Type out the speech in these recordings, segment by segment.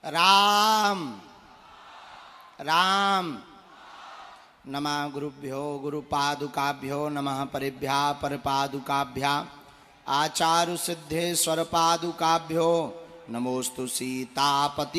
राम राम। नमः गुरुभ्यो गुरुपादुकाभ्यो नमः परिभ्या परपादुकाभ्या आचारु सिद्धेश्वर पादुकाभ्यो नमोस्तु सीतापतिपादुकाभ्या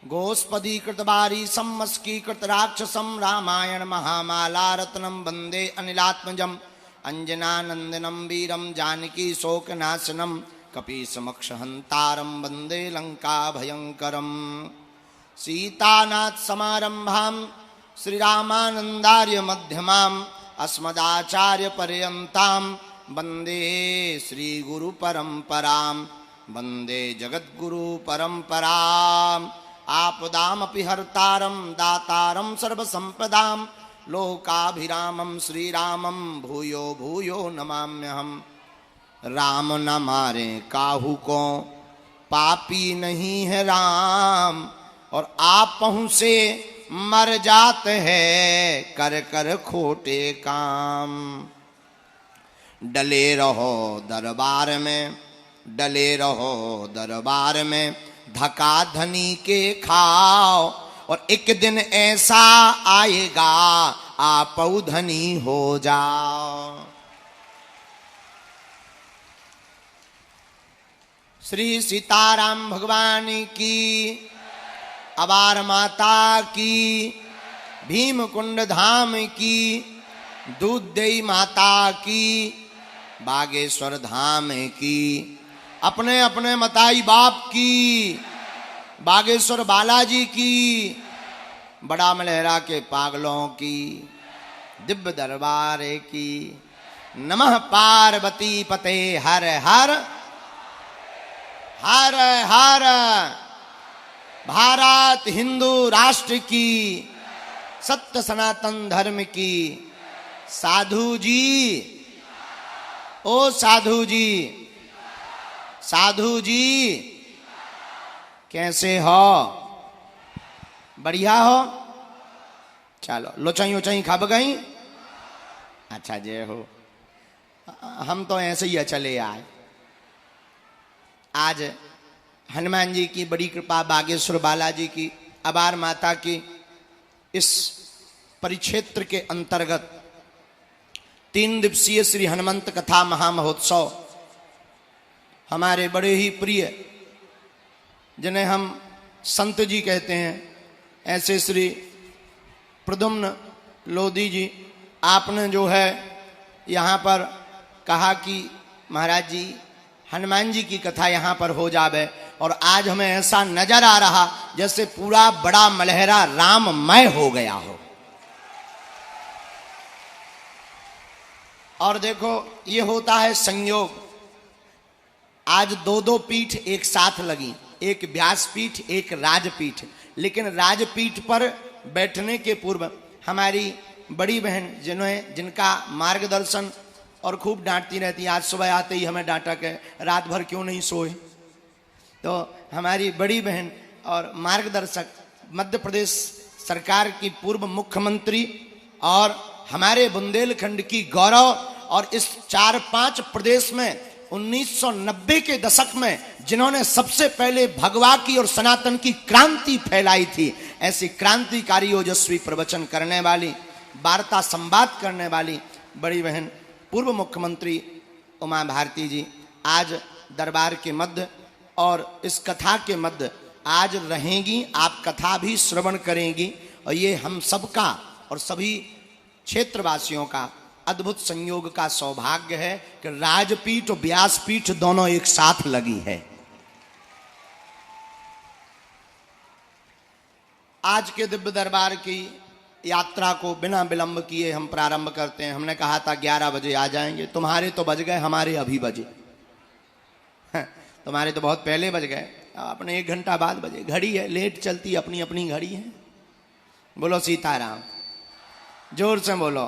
गोस्पदीकृतवारी सम्मस्कीकृत राक्षसं रामायण महामाला रत्नं वंदे अनिलात्मजम् अंजनानंदनं वीरं जानकी शोकनाशनं कपीसमक्षहंतारं वंदे लंका भयंकरम् सीतानाथ समारंभां श्रीरामानंदार्य मध्यमाम् अस्मदाचार्य पर्यन्तां वंदे श्रीगुरु परंपरां वंदे जगद्गुरु परंपराम् आपदामपि हर्तारं दातारं सर्वसंपदां लोकाभिरामं श्रीरामं भूयो भूयो नमाम्यहम्। राम न मारे काहू को पापी नहीं है राम, और आप से मर जाते हैं कर कर खोटे काम। डले रहो दरबार में, डले रहो दरबार में, धका धनी के खाओ, और एक दिन ऐसा आएगा आप धनी हो जाओ। श्री सीताराम भगवान की, अबार माता की, भीमकुंड धाम की, दूधदेई माता की, बागेश्वर धाम की, अपने अपने मताई बाप की, बागेश्वर बालाजी की, बड़ा मलहरा के पागलों की, दिव्य दरबार की। नमः पार्वती पते हर हर हर हर। भारत हिंदू राष्ट्र की, सत्य सनातन धर्म की। साधु जी, ओ साधु जी, साधु जी कैसे हो? बढ़िया हो? चलो लोचाई ओचाई खब गई? अच्छा जय हो। हम तो ऐसे ही चले आए। आज हनुमान जी की बड़ी कृपा, बागेश्वर बालाजी की, अबार माता की इस परिक्षेत्र के अंतर्गत 3 दिवसीय श्री हनुमंत कथा महामहोत्सव हमारे बड़े ही प्रिय, जिन्हें हम संत जी कहते हैं, ऐसे श्री प्रद्युम्न लोधी जी, आपने जो है यहाँ पर कहा कि महाराज जी हनुमान जी की कथा यहाँ पर हो जावे, और आज हमें ऐसा नजर आ रहा जैसे पूरा बड़ा मलहरा राममय हो गया हो। और देखो ये होता है संयोग। आज 2 पीठ एक साथ लगी, एक व्यासपीठ एक राजपीठ। लेकिन राजपीठ पर बैठने के पूर्व हमारी बड़ी बहन जिनका मार्गदर्शन और खूब डांटती रहती, आज सुबह आते ही हमें डांटा के रात भर क्यों नहीं सोए, तो हमारी बड़ी बहन और मार्गदर्शक, मध्य प्रदेश सरकार की पूर्व मुख्यमंत्री और हमारे बुंदेलखंड की गौरव, और इस 4-5 प्रदेश में 1990 के दशक में जिन्होंने सबसे पहले भगवा की और सनातन की क्रांति फैलाई थी, ऐसी क्रांतिकारी ओजस्वी प्रवचन करने वाली, वार्ता संवाद करने वाली बड़ी बहन पूर्व मुख्यमंत्री उमा भारती जी आज दरबार के मध्य और इस कथा के मध्य आज रहेंगी। आप कथा भी श्रवण करेंगी, और ये हम सबका और सभी क्षेत्रवासियों का अद्भुत संयोग का सौभाग्य है कि राजपीठ और व्यासपीठ दोनों एक साथ लगी है। आज के दिव्य दरबार की यात्रा को बिना विलंब किए हम प्रारंभ करते हैं। हमने कहा था 11 बजे आ जाएंगे, तुम्हारे तो बज गए, हमारे अभी बजे। तुम्हारे तो बहुत पहले बज गए, अपने 1 घंटा बाद बजे। घड़ी है, लेट चलती, अपनी अपनी घड़ी है। बोलो सीताराम, जोर से बोलो।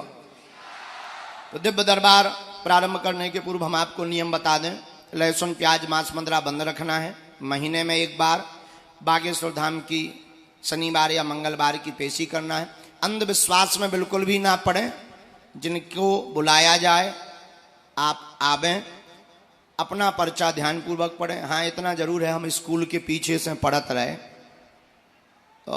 तो दिव्य दरबार प्रारंभ करने के पूर्व हम आपको नियम बता दें। लहसुन प्याज मांस मंद्रा बंद रखना है। महीने में 1 बार बागेश्वर धाम की शनिवार या मंगलवार की पेशी करना है। अंधविश्वास में बिल्कुल भी ना पड़े। जिनको बुलाया जाए आप आवें, अपना पर्चा ध्यानपूर्वक पढ़ें। हाँ, इतना जरूर है, हम स्कूल के पीछे से पढ़त रहे तो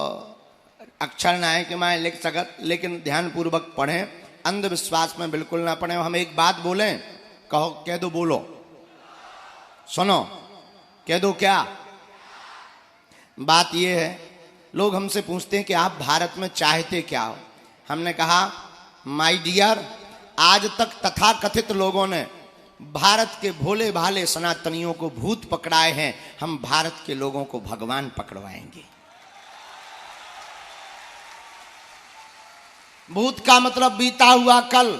अक्षर ना है कि मैं लिख सकत, लेकिन ध्यानपूर्वक पढ़ें, अंधविश्वास में बिल्कुल ना पढ़ें। हम एक बात बोलें, कहो, कह दो, बोलो, सुनो, कह दो। क्या बात यह है, लोग हमसे पूछते हैं कि आप भारत में चाहते क्या हो। हमने कहा, माय डियर, आज तक तथाकथित लोगों ने भारत के भोले भाले सनातनियों को भूत पकड़ाए हैं, हम भारत के लोगों को भगवान पकड़वाएंगे। भूत का मतलब बीता हुआ कल,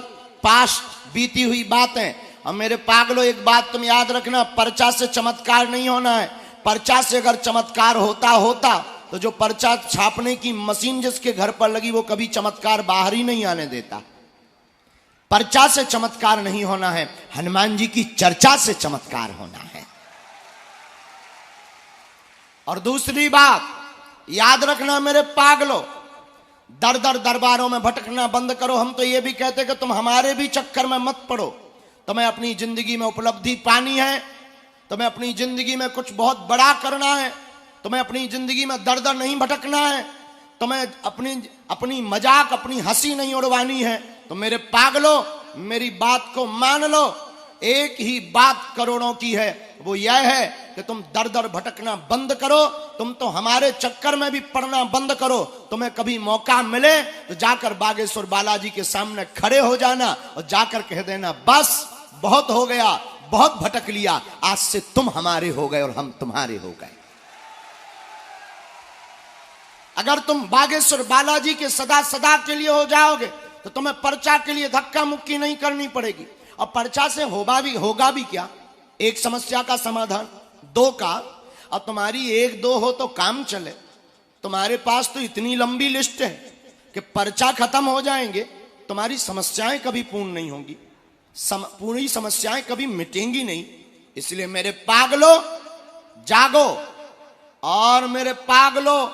पास्ट, बीती हुई बातें। और मेरे पागलों, एक बात तुम याद रखना, पर्चा से चमत्कार नहीं होना है। पर्चा से अगर चमत्कार होता तो जो पर्चा छापने की मशीन जिसके घर पर लगी वो कभी चमत्कार बाहर ही नहीं आने देता। पर्चा से चमत्कार नहीं होना है, हनुमान जी की चर्चा से चमत्कार होना है। और दूसरी बात याद रखना मेरे पागलों, दर दर दरबारों में भटकना बंद करो। हम तो ये भी कहते कि तुम हमारे भी चक्कर में मत पड़ो। तुम्हें अपनी जिंदगी में उपलब्धि पानी है, तुम्हें अपनी जिंदगी में कुछ बहुत बड़ा करना है, तुम्हें अपनी जिंदगी में दर दर नहीं भटकना है, तुम्हें अपनी मजाक, अपनी हंसी नहीं उड़वानी है। तो मेरे पागलों, मेरी बात को मान लो। एक ही बात करोड़ों की है, वो यह है कि तुम दर दर भटकना बंद करो। तुम तो हमारे चक्कर में भी पड़ना बंद करो। तुम्हें कभी मौका मिले तो जाकर बागेश्वर बालाजी के सामने खड़े हो जाना और जाकर कह देना, बस बहुत हो गया, बहुत भटक लिया, आज से तुम हमारे हो गए और हम तुम्हारे हो गए। अगर तुम बागेश्वर बालाजी के सदा सदा के लिए हो जाओगे तो तुम्हें पर्चा के लिए धक्का मुक्की नहीं करनी पड़ेगी। और पर्चा से होगा भी क्या? एक समस्या का समाधान, दो का। और तुम्हारी एक दो हो तो काम चले। तुम्हारे पास तो इतनी लंबी लिस्ट है कि पर्चा खत्म हो जाएंगे, तुम्हारी समस्याएं कभी पूर्ण नहीं होंगी, पूरी समस्याएं कभी मिटेंगी नहीं। इसलिए मेरे पागलों, जागो। और मेरे पागलों,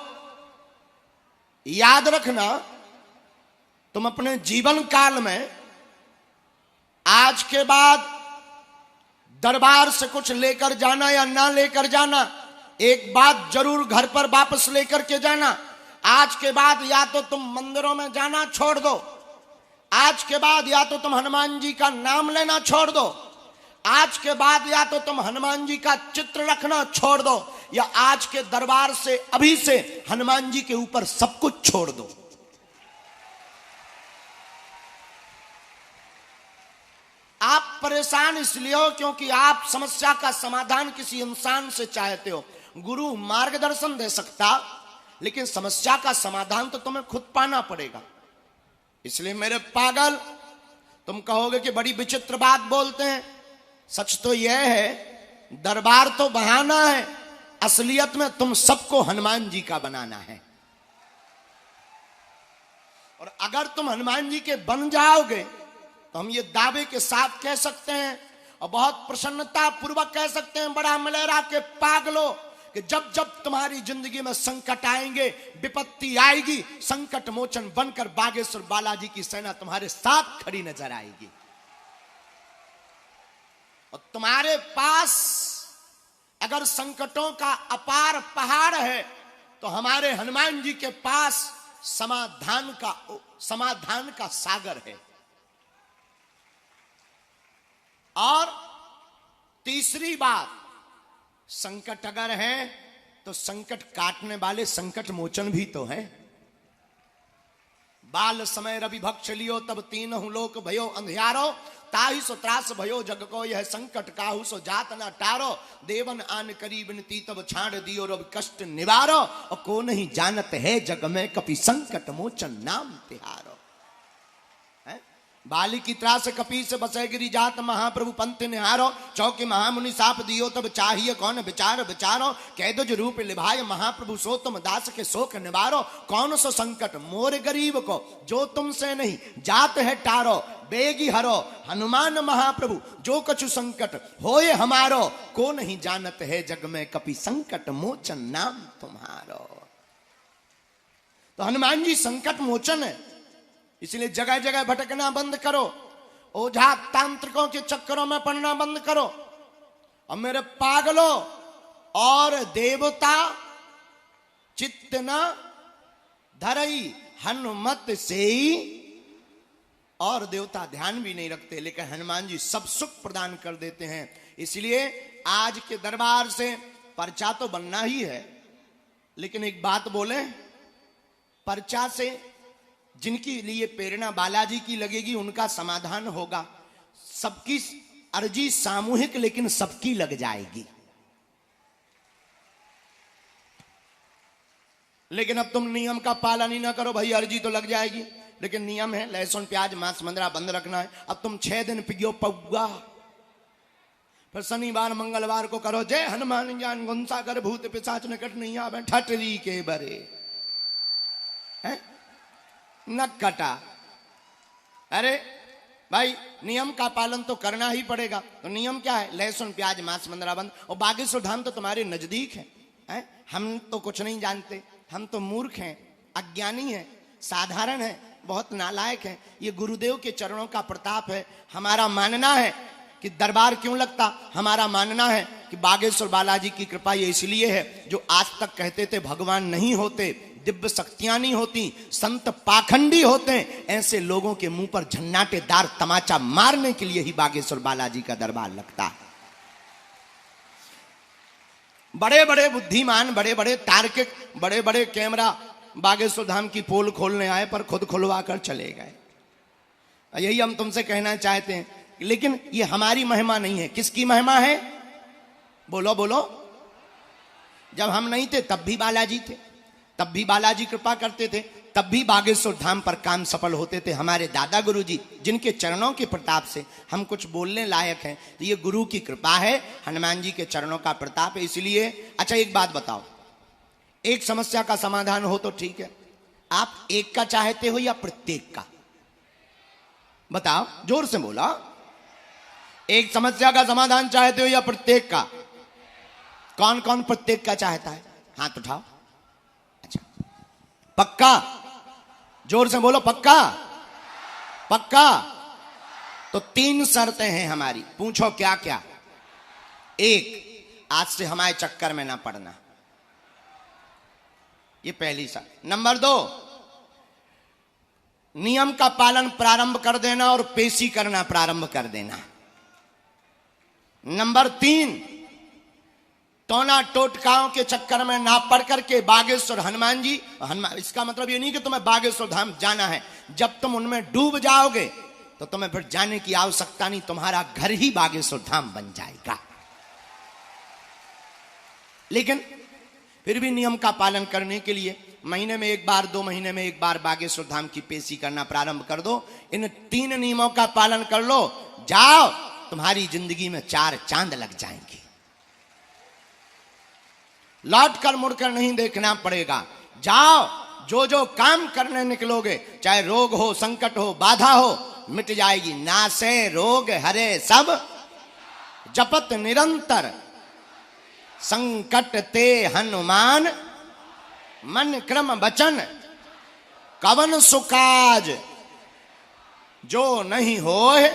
याद रखना, तुम अपने जीवन काल में आज के बाद दरबार से कुछ लेकर जाना या ना लेकर जाना, एक बात जरूर घर पर वापस लेकर के जाना। आज के बाद या तो तुम मंदिरों में जाना छोड़ दो, आज के बाद या तो तुम हनुमान जी का नाम लेना छोड़ दो, आज के बाद या तो तुम हनुमान जी का चित्र रखना छोड़ दो, या आज के दरबार से अभी से हनुमान जी के ऊपर सब कुछ छोड़ दो। आप परेशान इसलिए हो क्योंकि आप समस्या का समाधान किसी इंसान से चाहते हो। गुरु मार्गदर्शन दे सकता, लेकिन समस्या का समाधान तो तुम्हें खुद पाना पड़ेगा। इसलिए मेरे पागल, तुम कहोगे कि बड़ी विचित्र बात बोलते हैं। सच तो यह है, दरबार तो बहाना है, असलियत में तुम सबको हनुमान जी का बनाना है। और अगर तुम हनुमान जी के बन जाओगे तो हम ये दावे के साथ कह सकते हैं और बहुत प्रसन्नता पूर्वक कह सकते हैं, बड़ा मलेरा के पागलों, कि जब जब तुम्हारी जिंदगी में संकट आएंगे, विपत्ति आएगी, संकट मोचन बनकर बागेश्वर बालाजी की सेना तुम्हारे साथ खड़ी नजर आएगी। और तुम्हारे पास अगर संकटों का अपार पहाड़ है तो हमारे हनुमान जी के पास समाधान का सागर है। और तीसरी बात, संकट अगर है तो संकट काटने वाले संकट मोचन भी तो है। बाल समय रवि भक्ष लियो तब तीनहु लोक भयो अंधियारो, ताहि सो त्रास भयो जग को यह संकट काहू सो जात ना टारो, देवन आन करी बिनती तब छाड़ दियो रवि कष्ट निवारो, और को नहीं जानत है जग में कपि संकट मोचन नाम तिहारो। बाली की त्रास कपी से बसे गिरी जात महाप्रभु पंथ निहारो, चौकी महामुनि साप दियो तब चाहिए कौन विचार विचारो, कह दो जो रूप लिभाए महाप्रभु सो तुम दास के शोक निवारो, कौन सो संकट मोर गरीब को जो तुमसे नहीं जात है टारो, बेगी हरो हनुमान महाप्रभु जो कछु संकट होए हमारो, को नहीं जानत है जग में कपि संकट मोचन नाम तुम्हारो। तो हनुमान जी संकट मोचन है, इसलिए जगह जगह भटकना बंद करो, ओझा तांत्रिकों के चक्करों में पड़ना बंद करो। और मेरे पागलों, और देवता चित्त न धरई हनुमत से ही, और देवता ध्यान भी नहीं रखते, लेकिन हनुमान जी सब सुख प्रदान कर देते हैं। इसलिए आज के दरबार से पर्चा तो बनना ही है, लेकिन एक बात बोले, पर्चा से जिनकी लिए प्रेरणा बालाजी की लगेगी उनका समाधान होगा। सबकी अर्जी सामूहिक लेकिन सबकी लग जाएगी। लेकिन अब तुम नियम का पालन ही ना करो, भाई अर्जी तो लग जाएगी, लेकिन नियम है लहसुन प्याज मांस मंदरा बंद रखना है। अब तुम 6 दिन पियो पौआ, फिर शनिवार मंगलवार को करो जय हनुमान ज्ञान गुंसा कर भूत पिशाच निकट नहीं आवे ठटरी के बरे, है न कटा। अरे भाई नियम का पालन तो करना ही पड़ेगा। तो नियम क्या है? लहसुन प्याज मांस मंदरा बंद। और बागेश्वर धाम तो तुम्हारे नजदीक है? हम तो कुछ नहीं जानते, हम तो मूर्ख हैं, अज्ञानी हैं, साधारण हैं, बहुत नालायक हैं। ये गुरुदेव के चरणों का प्रताप है। हमारा मानना है कि दरबार क्यों लगता, हमारा मानना है कि बागेश्वर बालाजी की कृपा ये इसलिए है, जो आज तक कहते थे भगवान नहीं होते, दिव्य शक्तियां नहीं होती, संत पाखंडी होते हैं, ऐसे लोगों के मुंह पर झन्नाटेदार तमाचा मारने के लिए ही बागेश्वर बालाजी का दरबार लगता है। बड़े बड़े बुद्धिमान, बड़े बड़े तार्किक, बड़े बड़े कैमरा बागेश्वर धाम की पोल खोलने आए, पर खुद खुलवा कर चले गए। यही हम तुमसे कहना चाहते हैं। लेकिन ये हमारी महिमा नहीं है। किसकी महिमा है? बोलो बोलो। जब हम नहीं थे तब भी बालाजी थे, तब भी बालाजी कृपा करते थे, तब भी बागेश्वर धाम पर काम सफल होते थे। हमारे दादा गुरु जी जिनके चरणों के प्रताप से हम कुछ बोलने लायक हैं, तो ये गुरु की कृपा है, हनुमान जी के चरणों का प्रताप है। इसलिए अच्छा एक बात बताओ, एक समस्या का समाधान हो तो ठीक है, आप एक का चाहते हो या प्रत्येक का? बताओ, जोर से बोला। एक समस्या का समाधान चाहते हो या प्रत्येक का? कौन कौन प्रत्येक का चाहता है? हाथ उठाओ। अच्छा, पक्का? जोर से बोलो, पक्का? पक्का? तो 3 शर्तें हैं हमारी। पूछो क्या क्या? 1, आज से हमारे चक्कर में ना पड़ना, ये पहली शर्त। नंबर 2, नियम का पालन प्रारंभ कर देना और पेशी करना प्रारंभ कर देना। नंबर 3, टोना टोटकाओं के चक्कर में ना पड़ करके बागेश्वर हनुमान जी, इसका मतलब ये नहीं कि तुम्हें बागेश्वर धाम जाना है। जब तुम उनमें डूब जाओगे तो तुम्हें फिर जाने की आवश्यकता नहीं, तुम्हारा घर ही बागेश्वर धाम बन जाएगा। लेकिन फिर भी नियम का पालन करने के लिए महीने में एक बार, 2 महीने में एक बार बागेश्वर धाम की पेशी करना प्रारंभ कर दो। इन 3 नियमों का पालन कर लो, जाओ, तुम्हारी जिंदगी में 4 चांद लग जाएंगे। लौट कर मुड़कर नहीं देखना पड़ेगा। जाओ, जो जो काम करने निकलोगे, चाहे रोग हो, संकट हो, बाधा हो, मिट जाएगी। नासे रोग हरे सब जपत निरंतर, संकट ते हनुमान मन क्रम वचन कवन सुकाज, जो नहीं होए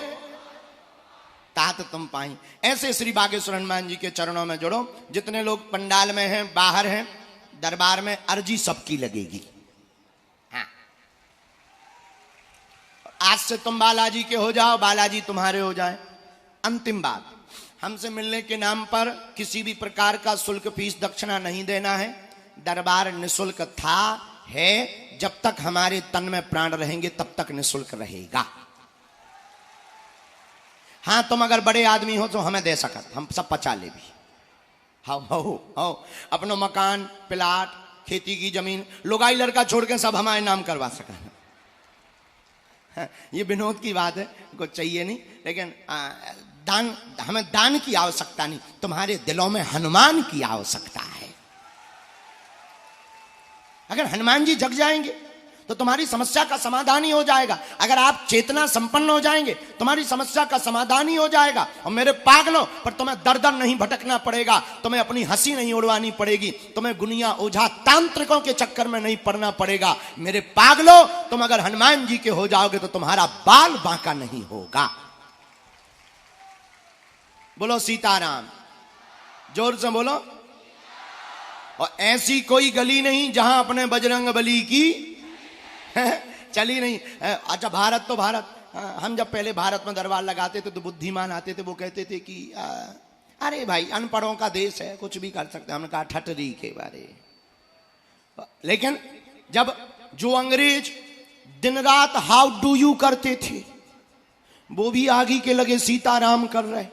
तात तुम पाई। ऐसे श्री बागेश्वर हनुमान जी के चरणों में जुड़ो। जितने लोग पंडाल में हैं, बाहर हैं, दरबार में, अर्जी सबकी लगेगी। हाँ, आज से तुम बालाजी के हो जाओ, बालाजी तुम्हारे हो जाए। अंतिम बात, हमसे मिलने के नाम पर किसी भी प्रकार का शुल्क, फीस, दक्षिणा नहीं देना है। दरबार निशुल्क था, है, जब तक हमारे तन में प्राण रहेंगे तब तक निशुल्क रहेगा। हाँ, तुम अगर बड़े आदमी हो तो हमें दे सकत, हम सब पचा ले भी। हाउ अपनो मकान, प्लाट, खेती की जमीन, लोगाई लड़का छोड़ के सब हमारे नाम करवा सका। ये विनोद की बात है, कुछ चाहिए नहीं, लेकिन दान, हमें दान की आवश्यकता नहीं, तुम्हारे दिलों में हनुमान की आवश्यकता है। अगर हनुमान जी जग जाएंगे तो तुम्हारी समस्या का समाधान ही हो जाएगा। अगर आप चेतना संपन्न हो जाएंगे, तुम्हारी समस्या का समाधान ही हो जाएगा। और मेरे पागलों, पर तुम्हें दर दर नहीं भटकना पड़ेगा, तुम्हें अपनी हंसी नहीं उड़वानी पड़ेगी, तुम्हें गुनिया ओझा तांत्रिकों के चक्कर में नहीं पड़ना पड़ेगा। मेरे पागलों, तुम अगर हनुमान जी के हो जाओगे तो तुम्हारा बाल बांका नहीं होगा। बोलो सीताराम। जोर से बोलो। और ऐसी कोई गली नहीं जहां अपने बजरंग बली की चली नहीं। अच्छा भारत तो भारत, हम जब पहले भारत में दरबार लगाते थे तो बुद्धिमान आते थे, वो कहते थे कि अरे भाई अनपढ़ों का देश है, कुछ भी कर सकते हैं। हमने कहा ठटरी के बारे। लेकिन जब जो अंग्रेज दिन रात हाउ डू यू करते थे, वो भी आगे के लगे सीताराम कर रहे,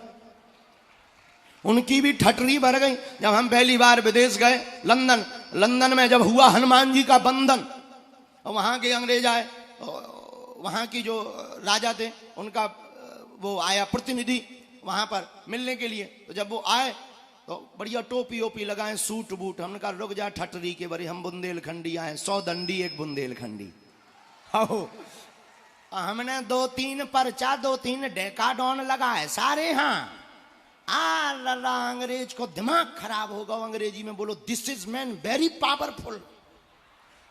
उनकी भी ठटरी भर गई। जब हम पहली बार विदेश गए, लंदन में जब हुआ हनुमान जी का बंधन, और वहां के अंग्रेज आए, वहां की जो राजा थे उनका वो आया प्रतिनिधि वहां पर मिलने के लिए। तो जब वो आए तो बढ़िया टोपी ओपी लगाए, सूट बूट। हमने कहा रुक जा ठटरी के बरे, हम बुंदेलखंडी आए, 100 दंडी एक बुंदेलखंडी। हमने 2-3 पर्चा 2-3 डेकाडॉन लगाए सारे। हाँ लल्ला, अंग्रेज को दिमाग खराब होगा, अंग्रेजी में बोलो this is man very powerful.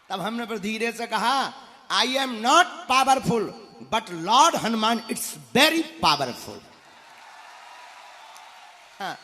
तब हमने फिर धीरे से कहा I am not powerful but Lord Hanuman it's very powerful. हाँ